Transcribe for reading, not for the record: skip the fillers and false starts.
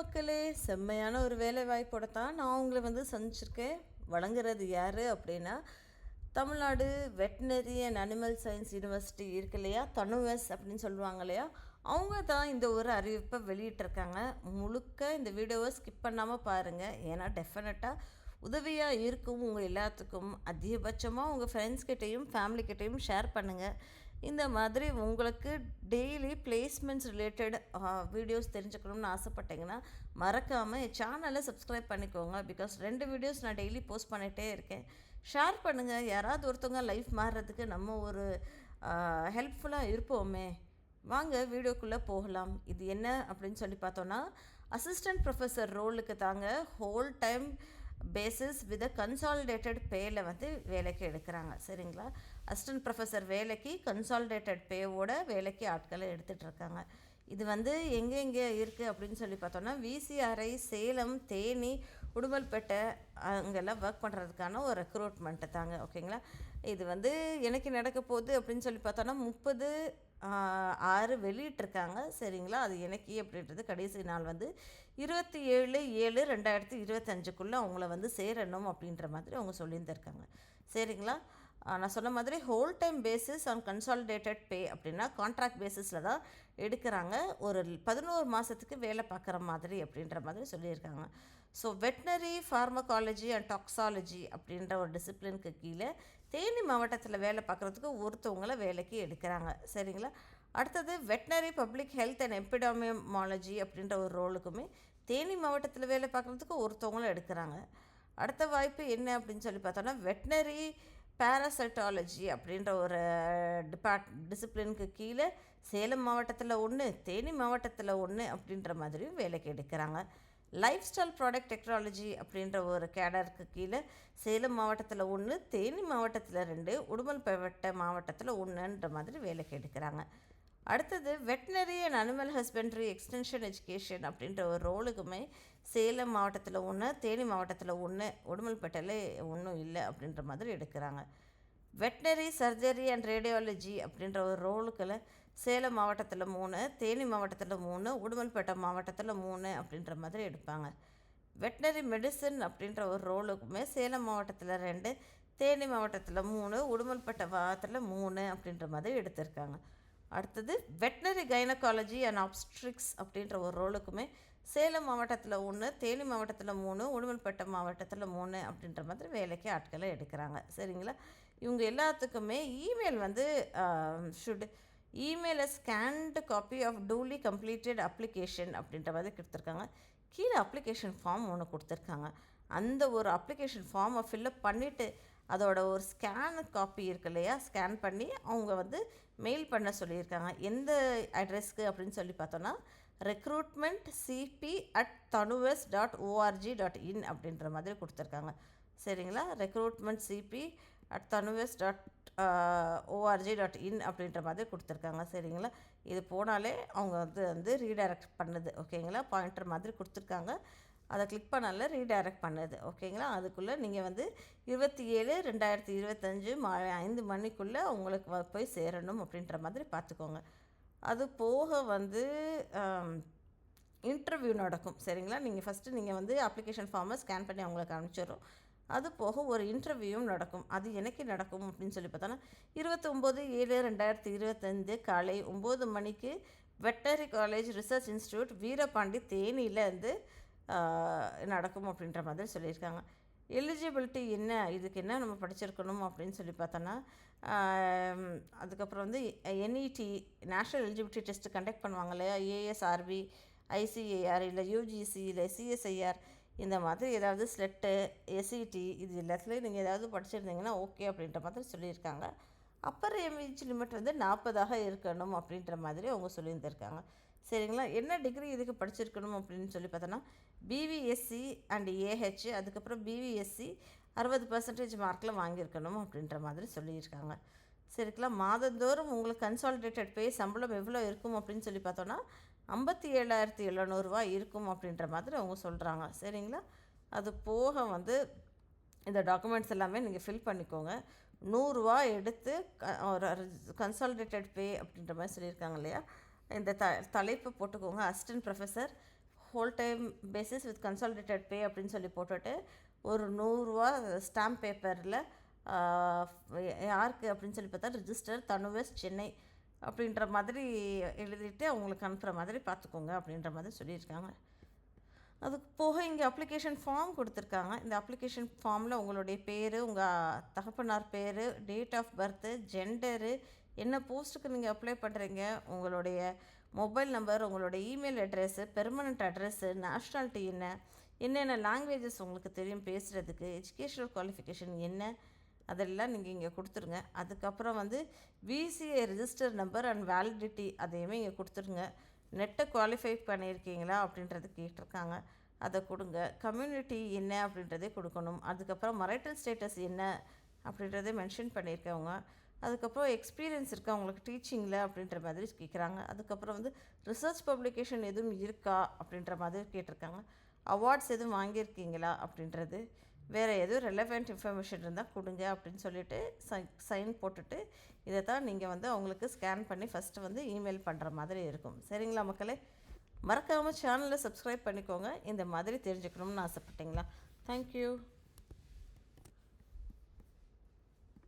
மக்களே, செம்மையான ஒரு வேலை வாய்ப்போட தான் நான் உங்களை சந்திச்சிருக்கேன். வழங்குறது யார் அப்படின்னா, Tamil Nadu veterinary and animal science university இருக்கு இல்லையா, தனுவஸ் அப்படின்னு சொல்லுவாங்க இல்லையா, அவங்க தான் இந்த ஒரு அறிவிப்பை வெளியிட்டிருக்காங்க. முழுக்க இந்த வீடியோவை ஸ்கிப் பண்ணாமல் பாருங்கள். ஏன்னா டெஃபினட்டாக உதவியாக இருக்கும் உங்கள் எல்லாத்துக்கும். அதிகபட்சமாக உங்கள் ஃப்ரெண்ட்ஸ்கிட்டையும் ஃபேமிலிக்கிட்டையும் ஷேர் பண்ணுங்கள். இந்த மாதிரி உங்களுக்கு டெய்லி பிளேஸ்மெண்ட்ஸ் ரிலேட்டட் வீடியோஸ் தெரிஞ்சுக்கணும்னு ஆசைப்பட்டீங்கன்னா மறக்காமல் என் சேனலை சப்ஸ்கிரைப் பண்ணிக்கோங்க. பிகாஸ் 2 வீடியோஸ் நான் டெய்லி போஸ்ட் பண்ணிகிட்டே இருக்கேன். ஷேர் பண்ணுங்கள். யாராவது ஒருத்தவங்க லைஃப் மாறுறதுக்கு நம்ம ஒரு ஹெல்ப்ஃபுல்லாக இருப்போமே. வாங்க வீடியோக்குள்ளே போகலாம். இது என்ன அப்படின்னு சொல்லி பார்த்தோன்னா, அசிஸ்டன்ட் ப்ரொஃபஸர் ரோலுக்கு தாங்க whole time basis with consolidated பேயில் வேலைக்கு எடுக்கிறாங்க. சரிங்களா, அசிஸ்டன்ட் ப்ரொஃபஸர் வேலைக்கு கன்சாலிடேட்டட் பேவோட வேலைக்கு ஆட்களை எடுத்துகிட்ருக்காங்க. இது எங்கே இருக்குது அப்படின்னு சொல்லி பார்த்தோன்னா, விசிஆர்ஐ, சேலம், தேனி, உடுமல்பேட்டை அங்கெல்லாம் ஒர்க் பண்ணுறதுக்கான ஒரு ரெக்ரூட்மெண்ட்டு தாங்க. ஓகேங்களா, இது எனக்கு நடக்க போகுது அப்படின்னு சொல்லி பார்த்தோன்னா 30/6 வெளியிட்டிருக்காங்க. சரிங்களா, அது எனக்கு அப்படின்றது கடைசி நாள் 27/7/2025 அவங்கள சேரணும் அப்படின்ற மாதிரி அவங்க சொல்லியிருந்திருக்காங்க. சரிங்களா, நான் சொன்ன மாதிரி whole time basis on consolidated pay அப்படின்னா கான்ட்ராக்ட் பேசிஸில் தான் எடுக்கிறாங்க. ஒரு 11 மாதத்துக்கு வேலை பார்க்குற மாதிரி அப்படின்ற மாதிரி சொல்லியிருக்காங்க. So veterinary pharmacology and toxicology அப்படின்ற ஒரு டிசிப்ளினுக்கு கீழே தேனி மாவட்டத்தில் வேலை பார்க்குறதுக்கு ஒருத்தவங்களை வேலைக்கு எடுக்கிறாங்க. சரிங்களா, அடுத்தது veterinary public health and epidemiology அப்படின்ற ஒரு ரோலுக்குமே தேனி மாவட்டத்தில் வேலை பார்க்குறதுக்கு ஒருத்தவங்களை எடுக்கிறாங்க. அடுத்த வாய்ப்பு என்ன அப்படின்னு சொல்லி பார்த்தோன்னா, வெட்டினரி பேராசைட்டாலஜி அப்படின்ற ஒரு டிசிப்ளினுக்கு கீழே சேலம் மாவட்டத்தில் 1, தேனி மாவட்டத்தில் 1 அப்படின்ற மாதிரியும் வேலைக்கு எடுக்கிறாங்க. லைஃப் ஸ்டைல் ப்ராடக்ட் டெக்னாலஜி அப்படின்ற ஒரு கேடருக்கு கீழே சேலம் மாவட்டத்தில் 1, தேனி மாவட்டத்தில் 2, உடுமல்பேட்டை மாவட்டத்தில் 1ன்ற மாதிரி வேலைக்கு எடுக்கிறாங்க. அடுத்தது veterinary and animal husbandry extension education அப்படின்ற ஒரு ரோலுக்குமே சேலம் மாவட்டத்தில் 1, தேனி மாவட்டத்தில் 1, உடுமல்பேட்டையில் ஒன்றும் இல்லை அப்படின்ற மாதிரி எடுக்கிறாங்க. வெட்டினரி சர்ஜரி அண்ட் ரேடியாலஜி அப்படின்ற ஒரு ரோலுக்கில் சேலம் மாவட்டத்தில் 3, தேனி மாவட்டத்தில் 3, உடுமல்பேட்டை மாவட்டத்தில் 3 அப்படின்ற மாதிரி எடுப்பாங்க. வெட்டினரி மெடிசன் அப்படின்ற ஒரு ரோலுக்குமே சேலம் மாவட்டத்தில் 2, தேனி மாவட்டத்தில் 3, உடுமல்பேட்டை மாவட்டத்தில் 3 அப்படின்ற மாதிரி எடுத்திருக்காங்க. அடுத்தது வெட்டினரி கைனகாலஜி அண்ட் ஆப்ஸ்ட்ரிக்ஸ் அப்படின்ற ஒரு ரோலுக்குமே சேலம் மாவட்டத்தில் 1, தேனி மாவட்டத்தில் 3, உடுமல்பேட்டை மாவட்டத்தில் 3 அப்படின்ற மாதிரி வேலைக்கு ஆட்களை எடுக்கிறாங்க. சரிங்களா, இவங்க எல்லாத்துக்குமே email email scanned copy of duly completed application அப்படின்ற மாதிரி கொடுத்துருக்காங்க. கீழே அப்ளிகேஷன் ஃபார்ம் ஒன்று கொடுத்துருக்காங்க. அந்த ஒரு அப்ளிகேஷன் ஃபார்மை ஃபில்லப் பண்ணிவிட்டு அதோட ஒரு ஸ்கேன் காப்பி இருக்கு இல்லையா, ஸ்கேன் பண்ணி அவங்க மெயில் பண்ண சொல்லியிருக்காங்க. எந்த அட்ரஸ்க்கு அப்படின்னு சொல்லி பார்த்தோன்னா, recruitmentcp@tanuvas.org.in அப்படின்ற மாதிரி கொடுத்துருக்காங்க. சரிங்களா, recruitmentcp@tanuvas.org.in அப்படின்ற மாதிரி கொடுத்துருக்காங்க. சரிங்களா, இது போனாலே அவங்க ரீடைரக்ட் பண்ணுது. ஓகேங்களா, பாயிண்டர் மாதிரி கொடுத்துருக்காங்க. அதை கிளிக் பண்ணால ரீடைரக்ட் பண்ணுது. ஓகேங்களா, அதுக்குள்ளே நீங்கள் 27/2025 மாலை 5 மணிக்குள்ளே உங்களுக்கு போய் சேரணும் அப்படின்ற மாதிரி பார்த்துக்கோங்க. அது போக இன்டர்வியூ நடக்கும். சரிங்களா, நீங்கள் ஃபஸ்ட்டு நீங்கள் அப்ளிகேஷன் ஃபார்மை ஸ்கேன் பண்ணி அவங்களுக்கு அனுப்பிச்சிடுறோம். அது போக ஒரு இன்டர்வியூவும் நடக்கும். அது எனக்கு நடக்கும் அப்படின்னு சொல்லி பார்த்தோன்னா, 29/7/2025 காலை 9 மணிக்கு veterinary college research institute Veerapandi தேனியிலேருந்து நடக்கும் அப்படின்ற மாதிரி சொல்லியிருக்காங்க. எலிஜிபிலிட்டி என்ன, இதுக்கு என்ன நம்ம படிச்சிருக்கணும் அப்படின்னு சொல்லி பார்த்தோன்னா, அதுக்கப்புறம் NED national eligibility test conduct பண்ணுவாங்க இல்லையா, ஏஎஸ்ஆர்பி, ஐசிஏஆர், இல்லை யூஜிசி, இல்லை சிஎஸ்ஐஆர், இந்த மாதிரி ஏதாவது ஸ்லெட்டு, எஸ்இடி, இது எல்லாத்துலேயும் நீங்கள் ஏதாவது படிச்சிருந்தீங்கன்னா ஓகே அப்படின்ற மாதிரி சொல்லியிருக்காங்க. அப்பர் ஏஜ் லிமிட் 40 இருக்கணும் அப்படின்ற மாதிரி அவங்க சொல்லியிருந்திருக்காங்க. சரிங்களா, என்ன டிகிரி இதுக்கு படிச்சிருக்கணும் அப்படின்னு சொல்லி பார்த்தோன்னா, பிவிஎஸ்சி அண்ட் ஏஹெச், அதுக்கப்புறம் பிவிஎஸ்சி 60% மார்க்கில் வாங்கியிருக்கணும் அப்படின்ற மாதிரி சொல்லியிருக்காங்க. சரிங்களா, மாதந்தோறும் உங்களுக்கு கன்சாலிடேட்டட் பே சம்பளம் எவ்வளோ இருக்கும் அப்படின்னு சொல்லி பார்த்தோன்னா 57,700 இருக்கும் அப்படின்ற மாதிரி அவங்க சொல்கிறாங்க. சரிங்களா, அது போக இந்த டாக்குமெண்ட்ஸ் எல்லாமே நீங்கள் ஃபில் பண்ணிக்கோங்க. 100 எடுத்து ஒரு கன்சாலிடேட்டட் பே அப்படின்ற மாதிரி சொல்லியிருக்காங்க இல்லையா, இந்த தலைப்பு போட்டுக்கோங்க. Assistant professor whole time basis with consolidated pay அப்படின்னு சொல்லி போட்டுட்டு ஒரு 100 ரூபா ஸ்டாம்ப் பேப்பரில் யாருக்கு அப்படின்னு சொல்லி பார்த்தா ரிஜிஸ்டர் தனுவஸ் சென்னை அப்படின்ற மாதிரி எழுதிட்டு அவங்களுக்கு அனுப்புகிற மாதிரி பார்த்துக்கோங்க அப்படின்ற மாதிரி சொல்லியிருக்காங்க. அதுக்கு போக இங்கே அப்ளிகேஷன் ஃபார்ம் கொடுத்துருக்காங்க. இந்த அப்ளிகேஷன் ஃபார்மில் உங்களுடைய பேர், உங்கள் தகப்பனார் பேர், டேட் ஆஃப் பர்த்து, ஜெண்டரு, என்ன போஸ்ட்டுக்கு நீங்கள் அப்ளை பண்ணுறீங்க, உங்களுடைய மொபைல் நம்பர், உங்களுடைய email address, permanent address, nationality என்ன, என்னென்ன லாங்குவேஜஸ் உங்களுக்கு தெரியும் பேசுகிறதுக்கு, எஜுகேஷனல் குவாலிஃபிகேஷன் என்ன, அதெல்லாம் நீங்கள் இங்கே கொடுத்துருங்க. அதுக்கப்புறம் வந்து VCA register number and validity அதையுமே இங்கே கொடுத்துருங்க. நெட்டை குவாலிஃபை பண்ணியிருக்கீங்களா அப்படின்றது கேட்டிருக்காங்க, அதை கொடுங்க. கம்யூனிட்டி என்ன அப்படின்றதே கொடுக்கணும். அதுக்கப்புறம் மரைட்டல் ஸ்டேட்டஸ் என்ன அப்படின்றதே மென்ஷன் பண்ணியிருக்கவங்க. அதுக்கப்புறம் எக்ஸ்பீரியன்ஸ் இருக்கா உங்களுக்கு டீச்சிங்கில் அப்படின்ற மாதிரி கேட்குறாங்க. அதுக்கப்புறம் வந்து ரிசர்ச் பப்ளிகேஷன் எதுவும் இருக்கா அப்படின்ற மாதிரி கேட்டிருக்காங்க. அவார்ட்ஸ் எதுவும் வாங்கியிருக்கீங்களா அப்படின்றது, வேறு எதுவும் ரெலவெண்ட் இன்ஃபர்மேஷன் இருந்தால் கொடுங்க அப்படின்னு சொல்லிவிட்டு சைன் போட்டுட்டு இதை தான் நீங்கள் வந்து அவங்களுக்கு ஸ்கேன் பண்ணி ஃபஸ்ட்டு வந்து இமெயில் பண்ணுற மாதிரி இருக்கும். சரிங்களா மக்களே? மறக்காமல் சேனலை சப்ஸ்கிரைப் பண்ணிக்கோங்க இந்த மாதிரி தெரிஞ்சுக்கணும்னு ஆசைப்பட்டீங்களா? தேங்க்யூ.